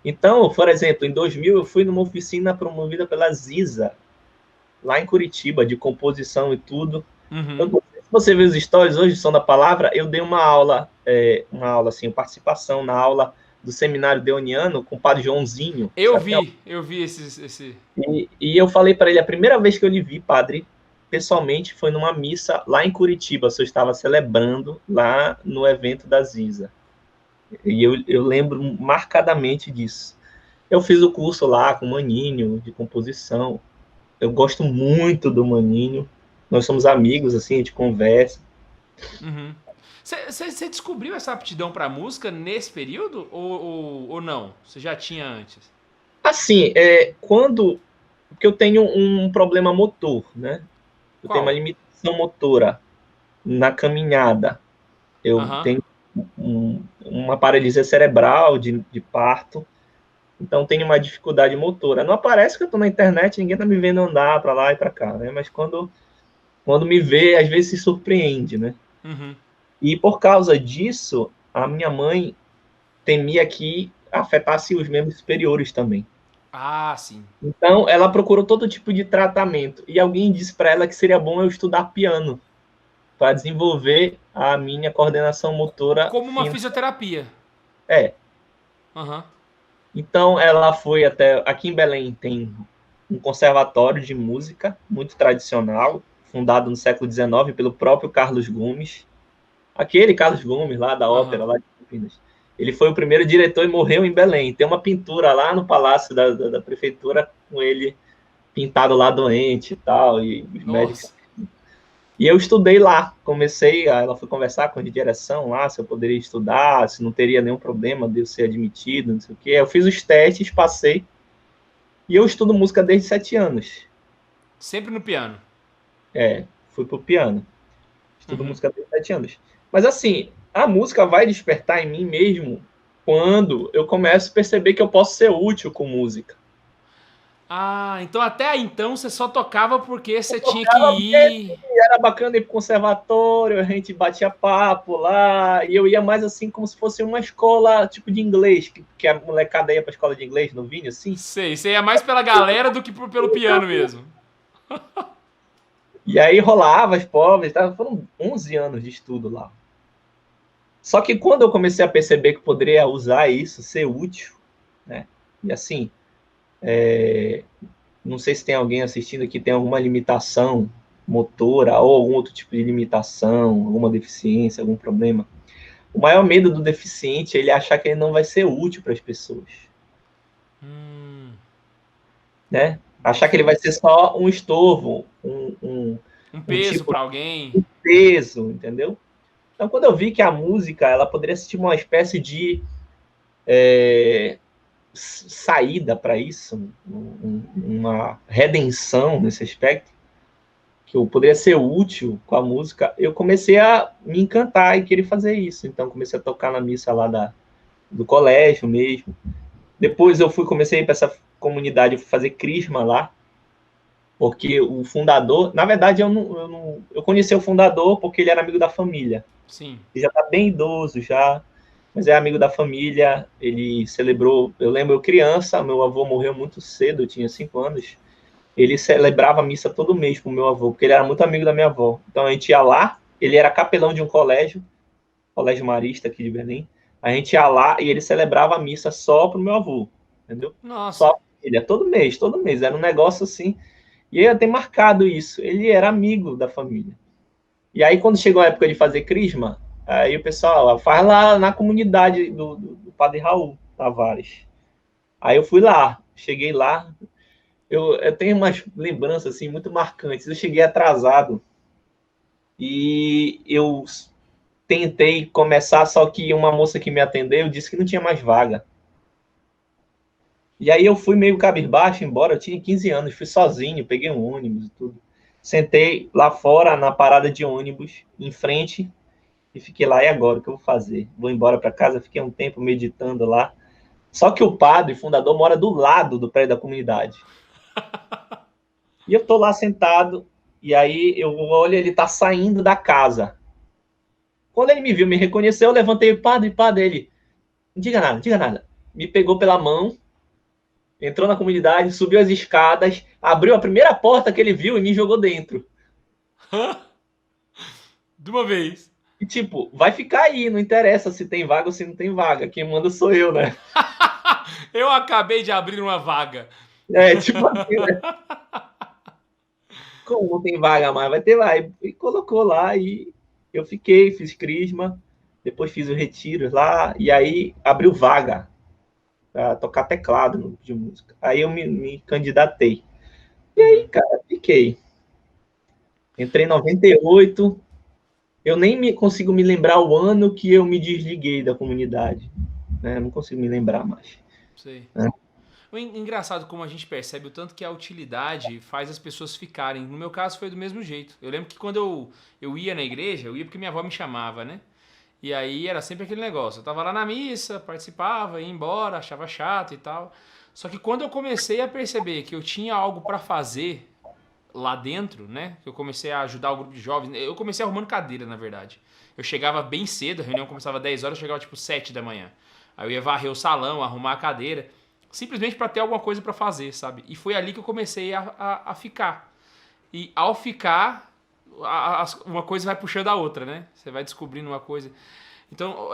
Então, por exemplo, em 2000 eu fui numa oficina promovida pela Ziza, lá em Curitiba, de composição e tudo. Eu Uhum. não sei se você vê os stories hoje, Som da Palavra, eu dei uma aula assim, participação na aula do seminário deoniano com o padre Joãozinho, sabe quem é? Eu vi esse. E eu falei para ele, a primeira vez que eu lhe vi, padre, pessoalmente, foi numa missa lá em Curitiba, eu estava celebrando lá no evento da Ziza. E eu lembro marcadamente disso. Eu fiz o curso lá com o Maninho, de composição. Eu gosto muito do Maninho. Nós somos amigos, assim, a gente conversa. Uhum. Você descobriu essa aptidão pra música nesse período ou não? Você já tinha antes? Assim, quando. Porque eu tenho um problema motor, né? Eu tenho uma Qual? limitação motora na caminhada. Eu Aham. tenho uma paralisia cerebral de parto, então tenho uma dificuldade motora. Não aparece que eu estou na internet, ninguém está me vendo andar para lá e para cá, né? Mas quando me vê, às vezes se surpreende, né? Uhum. E por causa disso, a minha mãe temia que afetasse os membros superiores também. Ah, sim. Então, ela procurou todo tipo de tratamento. E alguém disse para ela que seria bom eu estudar piano para desenvolver a minha coordenação motora Como uma fina. fisioterapia. É. Aham. Então, ela foi até. Aqui em Belém tem um conservatório de música muito tradicional, fundado no século XIX pelo próprio Carlos Gomes. Aquele Carlos Gomes, lá da ópera, Aham. lá de Campinas. Ele foi o primeiro diretor e morreu em Belém. Tem uma pintura lá no palácio da prefeitura com ele pintado lá doente e tal, e os médicos. Nossa. E eu estudei lá, ela foi conversar com a direção lá, se eu poderia estudar, se não teria nenhum problema de eu ser admitido, não sei o quê. Eu fiz os testes, passei, e eu estudo música desde 7 anos. Sempre no piano. Fui pro piano. Estudo Uhum. música desde 7 anos. Mas assim, a música vai despertar em mim mesmo quando eu começo a perceber que eu posso ser útil com música. Ah, então até então você só tocava porque Eu você tinha que tocava mesmo, ir. era bacana ir pro conservatório, a gente batia papo lá, e eu ia mais assim como se fosse uma escola tipo de inglês, que a molecada ia pra escola de inglês no Vini, assim. Sei, você ia mais pela galera do que pelo piano mesmo. E aí rolava as pobres, tá? Foram 11 anos de estudo lá. Só que quando eu comecei a perceber que poderia usar isso, ser útil, né? E assim, não sei se tem alguém assistindo que tem alguma limitação motora ou algum outro tipo de limitação, alguma deficiência, algum problema. O maior medo do deficiente é ele achar que ele não vai ser útil para as pessoas, né? Achar que ele vai ser só um estorvo, Um um peso tipo pra alguém. de peso, entendeu? Então, quando eu vi que a música ela poderia ser tipo uma espécie de saída para isso, uma redenção nesse aspecto, que eu poderia ser útil com a música, eu comecei a me encantar e querer fazer isso. Então, comecei a tocar na missa lá do colégio mesmo. Depois eu comecei para essa comunidade fazer crisma lá, porque o fundador, na verdade, eu conheci o fundador porque ele era amigo da família. Sim. Ele já está bem idoso já, mas é amigo da família. Ele celebrou, eu lembro eu criança, meu avô morreu muito cedo, eu tinha 5 anos. Ele celebrava a missa todo mês pro meu avô, porque ele era muito amigo da minha avó. Então a gente ia lá, ele era capelão de um colégio marista aqui de Berlim. A gente ia lá e ele celebrava a missa só pro meu avô, entendeu? Nossa. Só ele, todo mês, era um negócio assim. E eu tenho marcado isso. Ele era amigo da família. E aí, quando chegou a época de fazer crisma, aí o pessoal faz lá na comunidade do Padre Raul Tavares. Aí eu fui lá, cheguei lá, eu tenho umas lembranças assim muito marcantes. Eu cheguei atrasado e eu tentei começar, só que uma moça que me atendeu disse que não tinha mais vaga. E aí eu fui meio cabisbaixo embora, eu tinha 15 anos, fui sozinho, peguei um ônibus e tudo. Sentei lá fora na parada de ônibus, em frente, e fiquei lá, e agora o que eu vou fazer? Vou embora para casa, fiquei um tempo meditando lá. Só que o padre fundador mora do lado do prédio da comunidade. E eu tô lá sentado, e aí eu olho, ele tá saindo da casa. Quando ele me viu, me reconheceu, eu levantei, padre, ele, não diga nada, não diga nada. me pegou pela mão, entrou na comunidade, subiu as escadas, abriu a primeira porta que ele viu e me jogou dentro. De uma vez. E tipo, vai ficar aí, não interessa se tem vaga ou se não tem vaga. Quem manda sou eu, né? Eu acabei de abrir uma vaga. Tipo assim, né? Como não tem vaga mais, vai ter vaga. E colocou lá e eu fiquei, fiz crisma, depois fiz o retiro lá, e aí abriu vaga para tocar teclado de música. Aí eu me candidatei. E aí, cara, fiquei. Entrei em 98, eu nem consigo me lembrar o ano que eu me desliguei da comunidade. Né? Não consigo me lembrar mais. Sei. Né? O engraçado como a gente percebe o tanto que a utilidade faz as pessoas ficarem. No meu caso foi do mesmo jeito. Eu lembro que quando eu ia na igreja, eu ia porque minha avó me chamava, né? E aí era sempre aquele negócio. Eu tava lá na missa, participava, ia embora, achava chato e tal. Só que quando eu comecei a perceber que eu tinha algo pra fazer lá dentro, né? Que eu comecei a ajudar o grupo de jovens. Eu comecei arrumando cadeira, na verdade. Eu chegava bem cedo, a reunião começava às 10 horas, eu chegava tipo 7 da manhã. Aí eu ia varrer o salão, arrumar a cadeira, simplesmente para ter alguma coisa para fazer, sabe? E foi ali que eu comecei a ficar. E ao ficar, uma coisa vai puxando a outra, né? Você vai descobrindo uma coisa. Então,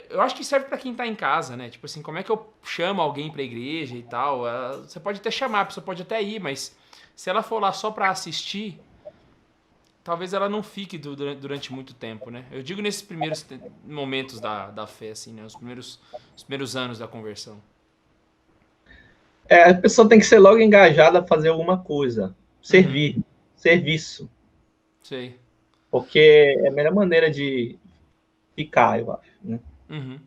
eu acho que serve para quem tá em casa, né? Tipo assim, como é que eu chamo alguém pra igreja e tal? Você pode até chamar, a pessoa pode até ir, mas se ela for lá só para assistir, talvez ela não fique durante muito tempo, né? Eu digo nesses primeiros momentos da fé, assim, né? Os primeiros anos da conversão. A pessoa tem que ser logo engajada a fazer alguma coisa. Uhum, Servir. Serviço. sei. Porque é a melhor maneira de ficar, eu acho. Né? Uhum.